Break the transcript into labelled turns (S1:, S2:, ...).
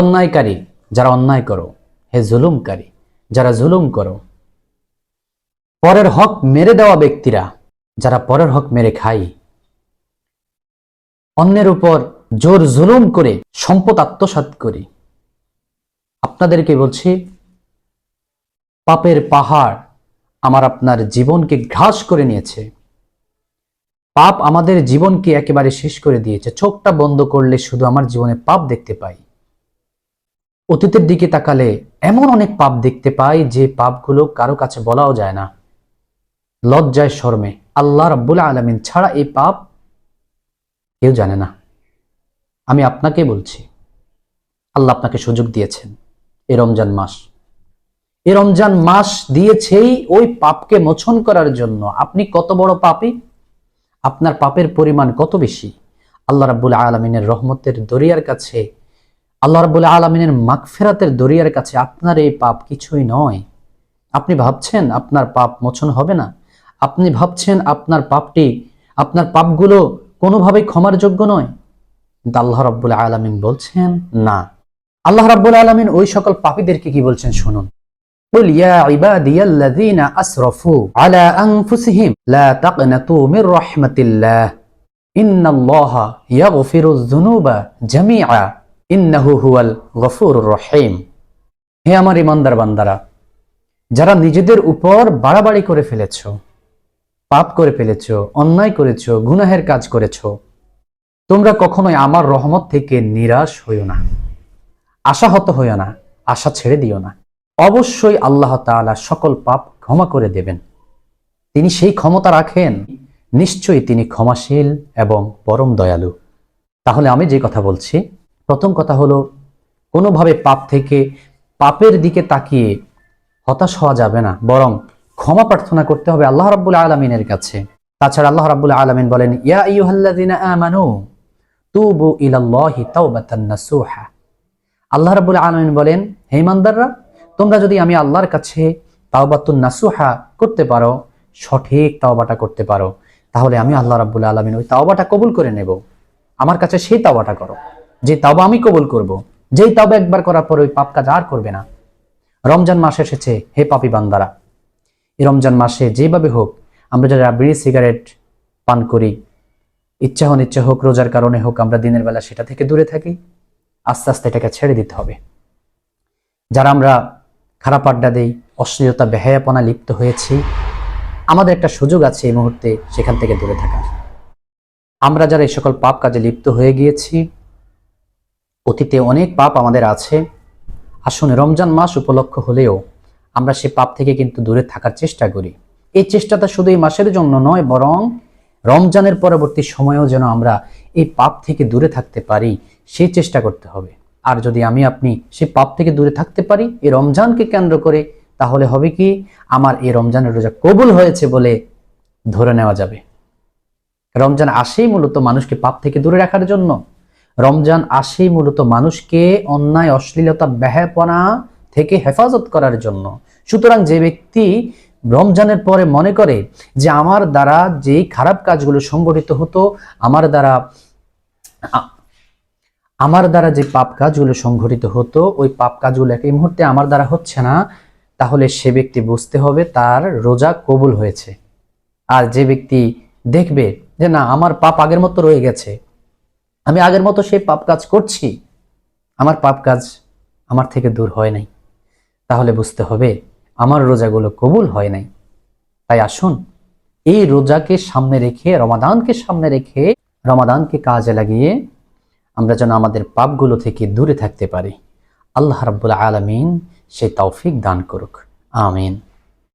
S1: অন্যায়কারী যারা অন্যায় করো, হে জুলুমকারী যারা জুলুম করো, পরের হক মেরে দেওয়া ব্যক্তিরা যারা পরের হক মেরে খাই, অন্যের উপর জোর জুলুম করে সম্পদ আত্মসাৎ করি, আপনাদেরকে বলছি পাপের পাহাড় আমার আপনার জীবনকে ঘ্রাস করে নিয়েছে। পাপ আমাদের জীবনকে একেবারে শেষ করে দিয়েছে। চোখটা বন্ধ করলে শুধু আমার জীবনে পাপ দেখতে পাই। অতীতের দিকে তাকালে এমন অনেক পাপ দেখতে পাই যে পাপগুলো কারো কাছে বলাও যায় না, লজ্জায় শরমে। আল্লাহ রাব্বুল আলামিন ছাড়া এই পাপ কেউ জানে না। আমি আপনাকে বলছি, আল্লাহ আপনাকে সুযোগ দিয়েছেন এই রমজান মাস। এই রমজান মাস দিয়েছেই ওই পাপকে মোচন করার জন্য। আপনি কত বড় পাপী, আপনার পাপের পরিমাণ কত বেশি, আল্লাহ রাব্বুল আলামিনের রহমতের দরিয়ার কাছে, আল্লাহ রাব্বুল আলামিনের মাগফিরাতের দরিয়ার কাছে আপনার এই পাপ কিছুই নয়। আপনি ভাবছেন আপনার পাপ মোচন হবে না? আপনি ভাবছেন আপনার পাপগুলো কোনোভাবেই ক্ষমার যোগ্য নয়? কিন্তু আল্লাহ রাব্বুল আলামিন বলছেন না। আল্লাহ রাব্বুল আলামিন ওই সকল পাপীদেরকে কি বলছেন শুনুন। قل يا عبادي الذين أسرفوا على أنفسهم لا تقنطوا من رحمة الله إن الله يغفر الذنوب جميعا إنه هو الغفور الرحيم। হে আমার ইমানদার বান্দারা, যারা নিজেদের উপর বাড়াবাড়ি করে ফেলেছো, পাপ করে ফেলেছো, অন্যায় করেছো, গুনাহের কাজ করেছো, তোমরা কখনোই আমার রহমত থেকে নিরাশ হইও না, আশাহত হইও না, আশা ছেড়ে দিও না। অবশ্যই আল্লাহ তাআলা সকল পাপ ক্ষমা করে দেবেন। তিনি সেই ক্ষমতা রাখেন, নিশ্চয়ই তিনি ক্ষমাশীল এবং পরম দয়ালু। তাহলে আমি যে কথা বলছি, প্রথম কথা হলো কোনোভাবে পাপের দিকে তাকিয়ে হতাশ হওয়া যাবে না, বরং ক্ষমা প্রার্থনা করতে হবে আল্লাহ রাব্বুল আলামিনের কাছে। তাছাড়া আল্লাহ রাব্বুল আলামিন বলেন, ইয়া আইয়ুহাল্লাযিনা আমানু তুবু ইলাল্লাহি তাওবাতান নাসুহা। আল্লাহ রাব্বুল আলামিন বলেন, হে ইমানদাররা, তোমরা যদি আমি আল্লাহর কাছে তাওবাতুন নাসুহা করতে পারো, সঠিক তাওবাটা করতে পারো, তাহলে আমি আল্লাহ রাব্বুল আলামিন ওই তাওবাটা কবুল করে নেব। আমার কাছে সেই তাওবাটা করো, যে তাওবা আমি কবুল করব, যেই তাওবা একবার করার পর ওই পাপ কাজ আর করবে না। রমজান মাস এসেছে, হে পাপী বান্দারা, এই রমজান মাসে যেভাবে হোক আমরা যারা বিড়ি সিগারেট পান করি, ইচ্ছা অনিচ্ছা হোক, রোজার কারণে হোক, আমরা দিনের বেলা সেটা থেকে দূরে থাকি। আস্তে আস্তে এটাকে ছেড়ে দিতে হবে। যারা আমরা খারাপ আড্ডা দেই, অশ্লীলতা বেহায়াপনা লিপ্ত হয়েছি, আমাদের একটা সুযোগ আছে এই মুহূর্তে সেখান থেকে দূরে থাকার। আমরা যারা এই সকল পাপ কাজে লিপ্ত হয়ে গিয়েছি, অতীতে অনেক পাপ আমাদের আছে, আসুন রমজান মাস উপলক্ষ হলেও আমরা সে পাপ থেকে কিন্তু দূরে থাকার চেষ্টা করি। এই চেষ্টাটা শুধু এই মাসের জন্য নয়, বরং রমজানের পরবর্তী সময়েও যেন আমরা এই পাপ থেকে দূরে থাকতে পারি, সেই চেষ্টা করতে হবে। আর যদি আপনি সেই পাপ থেকে দূরে থাকতে পারি এই রমজানকে কেন্দ্র করে, তাহলে হবে কি, আমার এই রমজানের রোজা কবুল হয়েছে বলে ধরে নেওয়া যাবে। রমজান আসেই মূলত মানুষকে পাপ থেকে দূরে রাখার জন্য। রমজান আসেই মূলত মানুষকে অন্যায়, অশ্লীলতা, বেহায়াপনা থেকে হেফাজত করার জন্য। সুতরাং যে ব্যক্তি রমজানের পরে মনে করে যে আমার দ্বারা যেই খারাপ কাজগুলো সংগঠিত হতো, আমার দ্বারা যে পাপ কাজগুলো সংঘটিত হতো, ওই পাপ কাজগুলো এই মুহূর্তে আমার দ্বারা হচ্ছে না, তাহলে সে ব্যক্তি বুঝতে হবে তার রোজা কবুল হয়েছে। আর যে ব্যক্তি দেখবে যে না, আমার পাপ আগের মতো রয়ে গেছে, আমি আগের মতো সেই পাপ কাজ করছি, আমার পাপ কাজ আমার থেকে দূর হয় নাই, তাহলে বুঝতে হবে আমার রোজাগুলো কবুল হয় নাই। তাই আসুন এই রোজাকে সামনে রেখে, রমাদানকে কাজে লাগিয়ে আমরা যেন আমাদের পাপগুলো থেকে দূরে থাকতে পারি। আল্লাহ রাব্বুল আলামিন সেই তৌফিক দান করুক। আমিন।